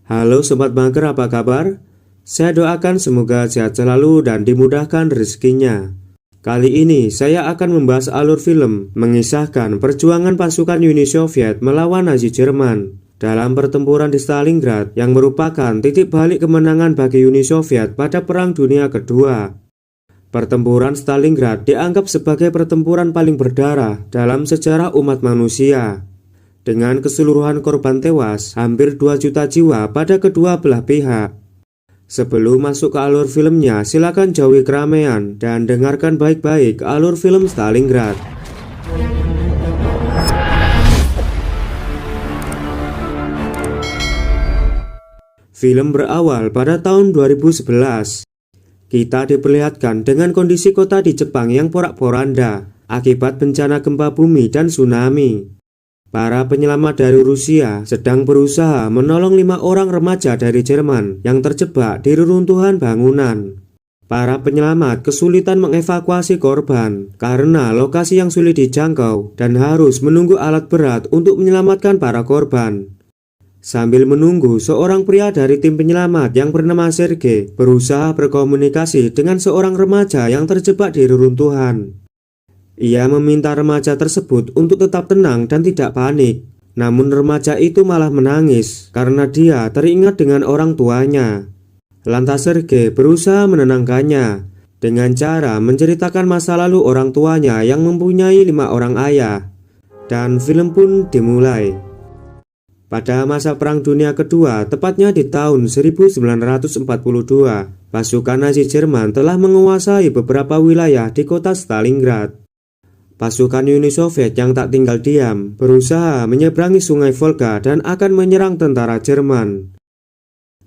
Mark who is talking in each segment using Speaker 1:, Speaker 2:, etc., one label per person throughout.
Speaker 1: Halo Sobat Mager, apa kabar? Saya doakan semoga sehat selalu dan dimudahkan rezekinya. Kali ini saya akan membahas alur film mengisahkan perjuangan pasukan Uni Soviet melawan Nazi Jerman dalam pertempuran di Stalingrad yang merupakan titik balik kemenangan bagi Uni Soviet pada Perang Dunia Kedua. Pertempuran Stalingrad dianggap sebagai pertempuran paling berdarah dalam sejarah umat manusia, dengan keseluruhan korban tewas hampir 2 juta jiwa pada kedua belah pihak. Sebelum masuk ke alur filmnya, silakan jauhi keramaian dan dengarkan baik-baik alur film Stalingrad. Film berawal pada tahun 2011. Kita diperlihatkan dengan kondisi kota di Jepang yang porak-poranda akibat bencana gempa bumi dan tsunami. Para penyelamat dari Rusia sedang berusaha menolong 5 orang remaja dari Jerman yang terjebak di reruntuhan bangunan. Para penyelamat kesulitan mengevakuasi korban karena lokasi yang sulit dijangkau dan harus menunggu alat berat untuk menyelamatkan para korban. Sambil menunggu, seorang pria dari tim penyelamat yang bernama Sergei berusaha berkomunikasi dengan seorang remaja yang terjebak di reruntuhan. Ia meminta remaja tersebut untuk tetap tenang dan tidak panik. Namun remaja itu malah menangis karena dia teringat dengan orang tuanya. Lantas Sergei berusaha menenangkannya dengan cara menceritakan masa lalu orang tuanya yang mempunyai 5 orang ayah. Dan film pun dimulai. Pada masa Perang Dunia Kedua, tepatnya di tahun 1942, pasukan Nazi Jerman telah menguasai beberapa wilayah di kota Stalingrad. Pasukan Uni Soviet yang tak tinggal diam berusaha menyeberangi sungai Volga dan akan menyerang tentara Jerman.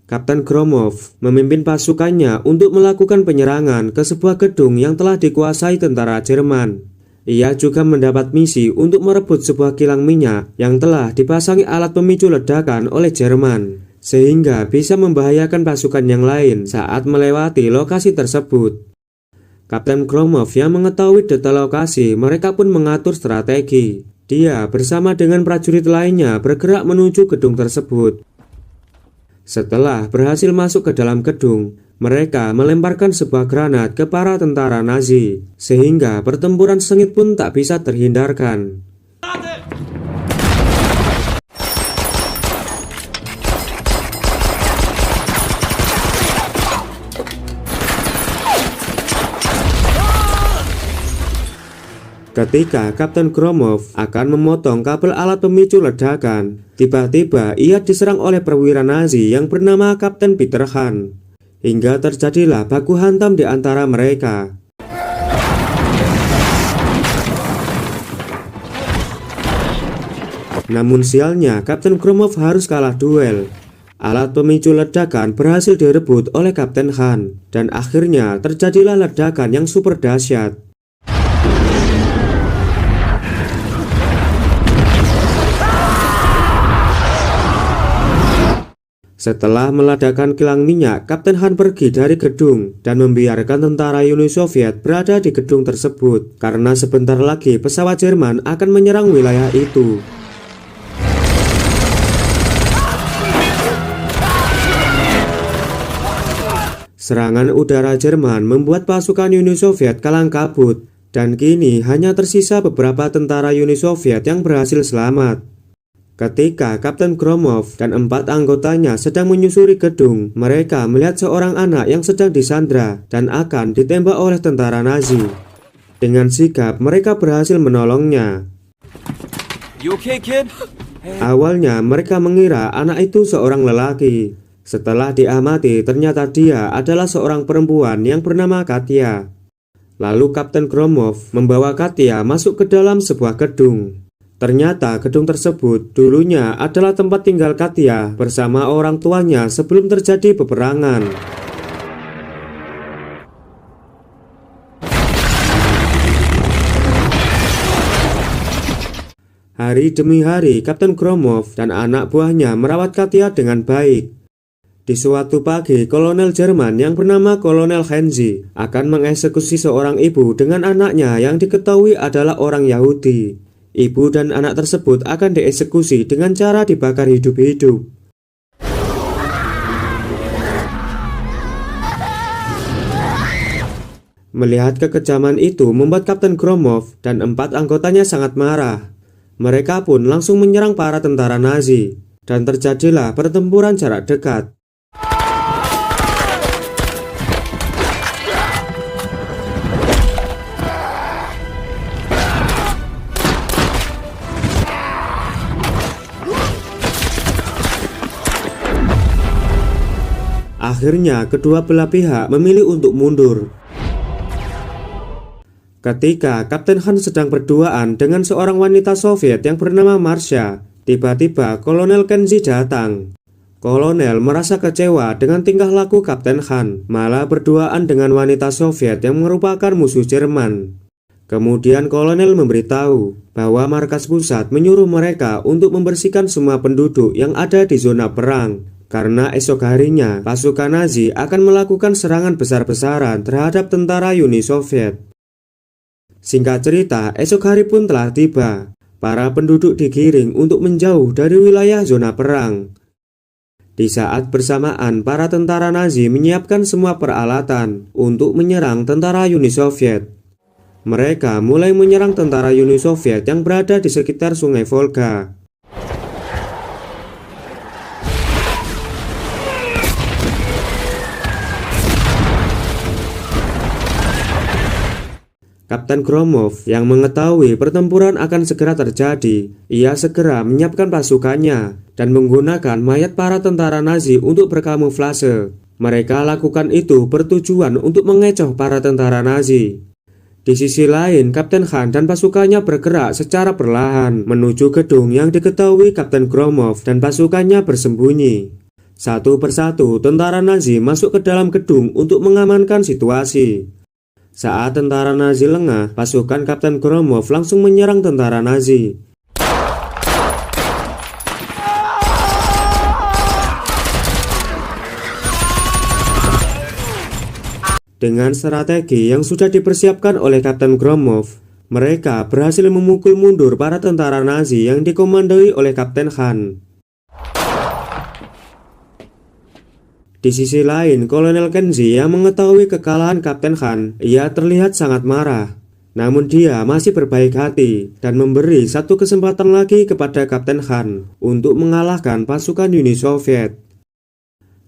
Speaker 1: Kapten Gromov memimpin pasukannya untuk melakukan penyerangan ke sebuah gedung yang telah dikuasai tentara Jerman. Ia juga mendapat misi untuk merebut sebuah kilang minyak yang telah dipasangi alat pemicu ledakan oleh Jerman, sehingga bisa membahayakan pasukan yang lain saat melewati lokasi tersebut. Kapten Gromov yang mengetahui detail lokasi, mereka pun mengatur strategi. Dia bersama dengan prajurit lainnya bergerak menuju gedung tersebut. Setelah berhasil masuk ke dalam gedung, mereka melemparkan sebuah granat ke para tentara Nazi, sehingga pertempuran sengit pun tak bisa terhindarkan. Ketika Kapten Gromov akan memotong kabel alat pemicu ledakan, tiba-tiba ia diserang oleh perwira Nazi yang bernama Kapten Peter Han. Hingga terjadilah baku hantam di antara mereka. Namun sialnya, Kapten Gromov harus kalah duel. Alat pemicu ledakan berhasil direbut oleh Kapten Han, dan akhirnya terjadilah ledakan yang super dahsyat. Setelah meledakkan kilang minyak, Kapten Han pergi dari gedung dan membiarkan tentara Uni Soviet berada di gedung tersebut karena sebentar lagi pesawat Jerman akan menyerang wilayah itu. Serangan udara Jerman membuat pasukan Uni Soviet kalang kabut dan kini hanya tersisa beberapa tentara Uni Soviet yang berhasil selamat. Ketika Kapten Gromov dan 4 anggotanya sedang menyusuri gedung, mereka melihat seorang anak yang sedang disandra dan akan ditembak oleh tentara Nazi. Dengan sigap, mereka berhasil menolongnya.
Speaker 2: You okay, kid?
Speaker 1: Awalnya mereka mengira anak itu seorang lelaki. Setelah diamati, ternyata dia adalah seorang perempuan yang bernama Katya. Lalu Kapten Gromov membawa Katya masuk ke dalam sebuah gedung. Ternyata gedung tersebut dulunya adalah tempat tinggal Katya bersama orang tuanya sebelum terjadi peperangan. Hari demi hari, Kapten Gromov dan anak buahnya merawat Katya dengan baik. Di suatu pagi, kolonel Jerman yang bernama Kolonel Henzi akan mengeksekusi seorang ibu dengan anaknya yang diketahui adalah orang Yahudi. Ibu dan anak tersebut akan dieksekusi dengan cara dibakar hidup-hidup. Melihat kekejaman itu membuat Kapten Gromov dan 4 anggotanya sangat marah. Mereka pun langsung menyerang para tentara Nazi, dan terjadilah pertempuran jarak dekat. Akhirnya kedua belah pihak memilih untuk mundur. Ketika Kapten Han sedang berduaan dengan seorang wanita Soviet yang bernama Marsha, tiba-tiba Kolonel Kenji datang. Kolonel merasa kecewa dengan tingkah laku Kapten Han, malah berduaan dengan wanita Soviet yang merupakan musuh Jerman. Kemudian Kolonel memberitahu bahwa markas pusat menyuruh mereka untuk membersihkan semua penduduk yang ada di zona perang, karena esok harinya pasukan Nazi akan melakukan serangan besar-besaran terhadap tentara Uni Soviet. Singkat cerita, esok hari pun telah tiba. Para penduduk digiring untuk menjauh dari wilayah zona perang. Di saat bersamaan, para tentara Nazi menyiapkan semua peralatan untuk menyerang tentara Uni Soviet. Mereka mulai menyerang tentara Uni Soviet yang berada di sekitar Sungai Volga. Kapten Gromov yang mengetahui pertempuran akan segera terjadi, ia segera menyiapkan pasukannya dan menggunakan mayat para tentara Nazi untuk berkamuflase. Mereka lakukan itu bertujuan untuk mengecoh para tentara Nazi. Di sisi lain, Kapten Han dan pasukannya bergerak secara perlahan menuju gedung yang diketahui Kapten Gromov dan pasukannya bersembunyi. Satu persatu tentara Nazi masuk ke dalam gedung untuk mengamankan situasi. Saat tentara Nazi lengah, pasukan Kapten Gromov langsung menyerang tentara Nazi. Dengan strategi yang sudah dipersiapkan oleh Kapten Gromov, mereka berhasil memukul mundur para tentara Nazi yang dikomandoi oleh Kapten Han. Di sisi lain, Kolonel Kenji yang mengetahui kekalahan Kapten Han, ia terlihat sangat marah. Namun dia masih berbaik hati dan memberi satu kesempatan lagi kepada Kapten Han untuk mengalahkan pasukan Uni Soviet.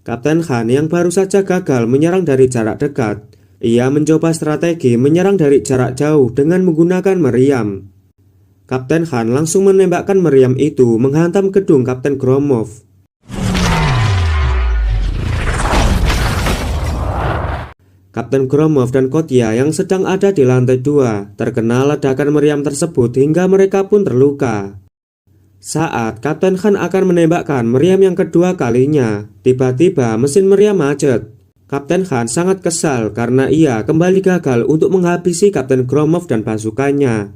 Speaker 1: Kapten Han yang baru saja gagal menyerang dari jarak dekat, ia mencoba strategi menyerang dari jarak jauh dengan menggunakan meriam. Kapten Han langsung menembakkan meriam itu menghantam gedung Kapten Gromov. Kapten Gromov dan Kotya yang sedang ada di lantai 2 terkena ledakan meriam tersebut hingga mereka pun terluka. Saat Kapten Han akan menembakkan meriam yang kedua kalinya, tiba-tiba mesin meriam macet. Kapten Han sangat kesal karena ia kembali gagal untuk menghabisi Kapten Gromov dan pasukannya.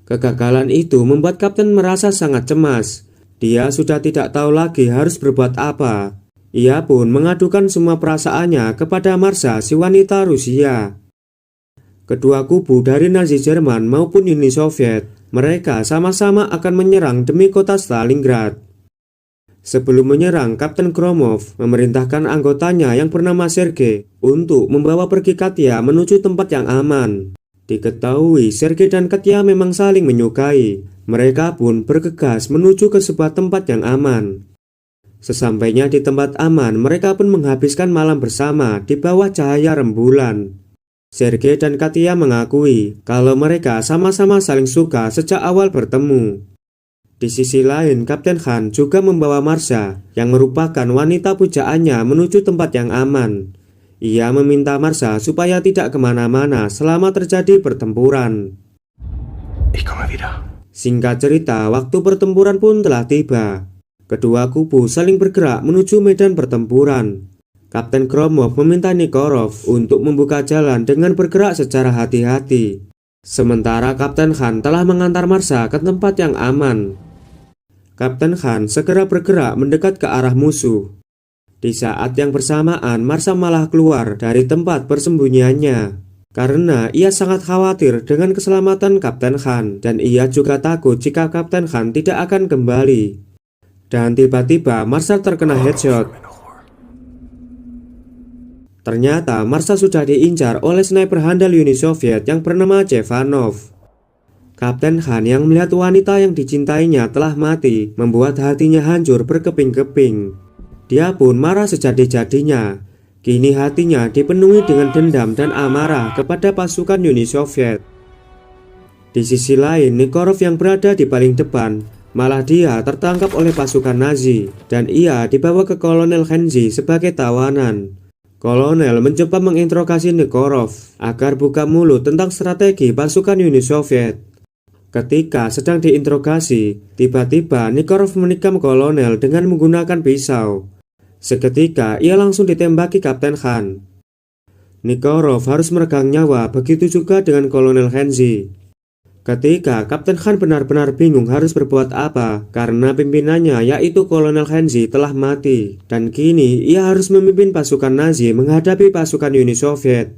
Speaker 1: Kegagalan itu membuat Kapten merasa sangat cemas. Dia sudah tidak tahu lagi harus berbuat apa. Ia pun mengadukan semua perasaannya kepada Marsha, si wanita Rusia. Kedua kubu dari Nazi Jerman maupun Uni Soviet, mereka sama-sama akan menyerang demi kota Stalingrad. Sebelum menyerang, Kapten Gromov memerintahkan anggotanya yang bernama Sergei untuk membawa pergi Katya menuju tempat yang aman. Diketahui Sergei dan Katya memang saling menyukai. Mereka pun bergegas menuju ke sebuah tempat yang aman. Sesampainya di tempat aman, mereka pun menghabiskan malam bersama di bawah cahaya rembulan. Sergei dan Katya mengakui kalau mereka sama-sama saling suka sejak awal bertemu. Di sisi lain, Kapten Han juga membawa Marsha yang merupakan wanita pujaannya menuju tempat yang aman. Ia meminta Marsha supaya tidak kemana-mana selama terjadi pertempuran. Singkat cerita, waktu pertempuran pun telah tiba. Kedua kubu saling bergerak menuju medan pertempuran. Kapten Gromov meminta Nikorov untuk membuka jalan dengan bergerak secara hati-hati. Sementara Kapten Han telah mengantar Marsha ke tempat yang aman. Kapten Han segera bergerak mendekat ke arah musuh. Di saat yang bersamaan, Marsha malah keluar dari tempat persembunyiannya. Karena ia sangat khawatir dengan keselamatan Kapten Han, dan ia juga takut jika Kapten Han tidak akan kembali. Dan tiba-tiba Marsha terkena headshot. Ternyata Marsha sudah diincar oleh sniper handal Uni Soviet yang bernama Chevanov. Kapten Han yang melihat wanita yang dicintainya telah mati membuat hatinya hancur berkeping-keping. Dia pun marah sejadi-jadinya. Kini hatinya dipenuhi dengan dendam dan amarah kepada pasukan Uni Soviet. Di sisi lain, Nikiforov yang berada di paling depan, malah dia tertangkap oleh pasukan Nazi dan ia dibawa ke Kolonel Henzi sebagai tawanan. Kolonel mencoba menginterogasi Nikiforov agar buka mulut tentang strategi pasukan Uni Soviet. Ketika sedang diinterogasi, tiba-tiba Nikiforov menikam kolonel dengan menggunakan pisau. Seketika ia langsung ditembaki Kapten Han. Nikiforov harus meregang nyawa, begitu juga dengan Kolonel Henzi. Ketika Kapten Han benar-benar bingung harus berbuat apa karena pimpinannya yaitu Kolonel Henzi telah mati dan kini ia harus memimpin pasukan Nazi menghadapi pasukan Uni Soviet.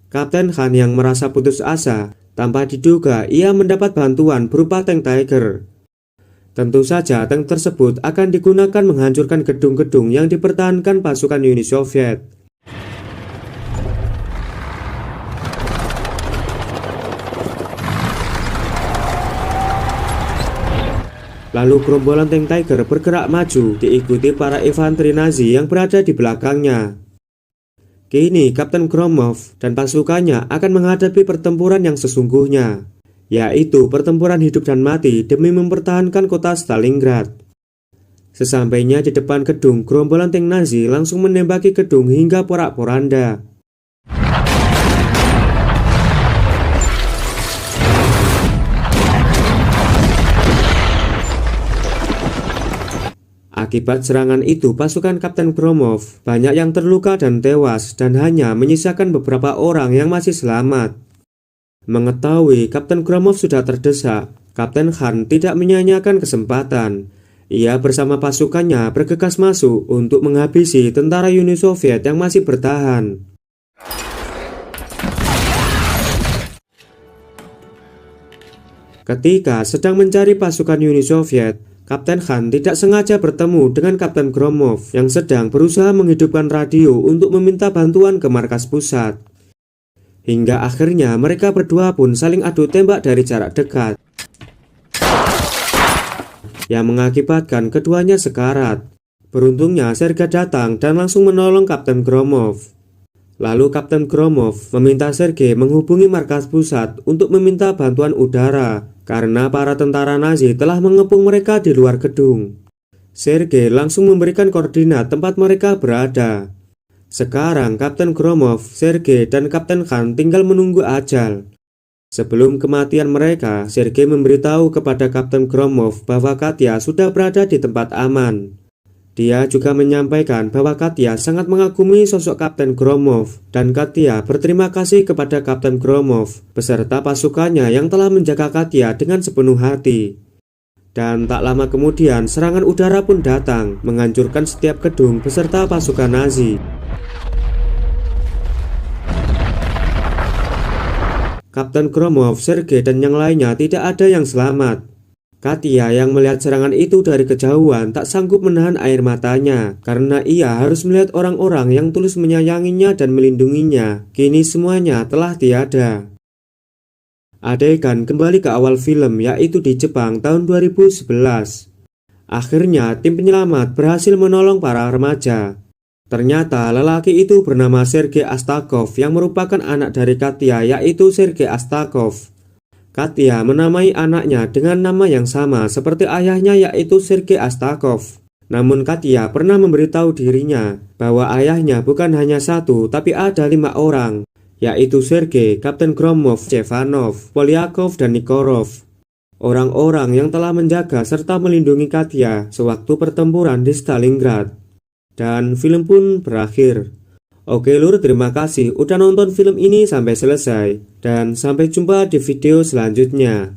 Speaker 1: Kapten Han yang merasa putus asa, tanpa diduga ia mendapat bantuan berupa tank Tiger. Tentu saja tank tersebut akan digunakan menghancurkan gedung-gedung yang dipertahankan pasukan Uni Soviet. Lalu gerombolan tank Tiger bergerak maju diikuti para infanteri Nazi yang berada di belakangnya. Kini Kapten Gromov dan pasukannya akan menghadapi pertempuran yang sesungguhnya, yaitu pertempuran hidup dan mati demi mempertahankan kota Stalingrad. Sesampainya di depan gedung, gerombolan tank Nazi langsung menembaki gedung hingga porak-poranda. Akibat serangan itu, pasukan Kapten Gromov banyak yang terluka dan tewas dan hanya menyisakan beberapa orang yang masih selamat. Mengetahui Kapten Gromov sudah terdesak, Kapten Han tidak menyia-nyiakan kesempatan. Ia bersama pasukannya bergegas masuk untuk menghabisi tentara Uni Soviet yang masih bertahan. Ketika sedang mencari pasukan Uni Soviet, Kapten Han tidak sengaja bertemu dengan Kapten Gromov yang sedang berusaha menghidupkan radio untuk meminta bantuan ke markas pusat. Hingga akhirnya mereka berdua pun saling adu tembak dari jarak dekat, yang mengakibatkan keduanya sekarat. Beruntungnya Sergei datang dan langsung menolong Kapten Gromov. Lalu Kapten Gromov meminta Sergei menghubungi markas pusat untuk meminta bantuan udara karena para tentara Nazi telah mengepung mereka di luar gedung. Sergei langsung memberikan koordinat tempat mereka berada. Sekarang Kapten Gromov, Sergei, dan Kapten Han tinggal menunggu ajal. Sebelum kematian mereka, Sergei memberitahu kepada Kapten Gromov bahwa Katya sudah berada di tempat aman. Dia juga menyampaikan bahwa Katya sangat mengagumi sosok Kapten Gromov dan Katya berterima kasih kepada Kapten Gromov beserta pasukannya yang telah menjaga Katya dengan sepenuh hati. Dan tak lama kemudian serangan udara pun datang menghancurkan setiap gedung beserta pasukan Nazi. Kapten Gromov, Sergei, dan yang lainnya tidak ada yang selamat. Katya yang melihat serangan itu dari kejauhan tak sanggup menahan air matanya karena ia harus melihat orang-orang yang tulus menyayanginya dan melindunginya. Kini semuanya telah tiada. Adegan kembali ke awal film, yaitu di Jepang tahun 2011. Akhirnya tim penyelamat berhasil menolong para remaja. Ternyata lelaki itu bernama Sergei Astakov yang merupakan anak dari Katya, yaitu Sergei Astakov. Katya menamai anaknya dengan nama yang sama seperti ayahnya, yaitu Sergei Astakov. Namun Katya pernah memberitahu dirinya bahwa ayahnya bukan hanya satu tapi ada 5 orang, yaitu Sergei, Kapten Gromov, Chevanov, Polyakov, dan Nikiforov. Orang-orang yang telah menjaga serta melindungi Katya sewaktu pertempuran di Stalingrad. Dan film pun berakhir. Oke lur, terima kasih udah nonton film ini sampai selesai. Dan sampai jumpa di video selanjutnya.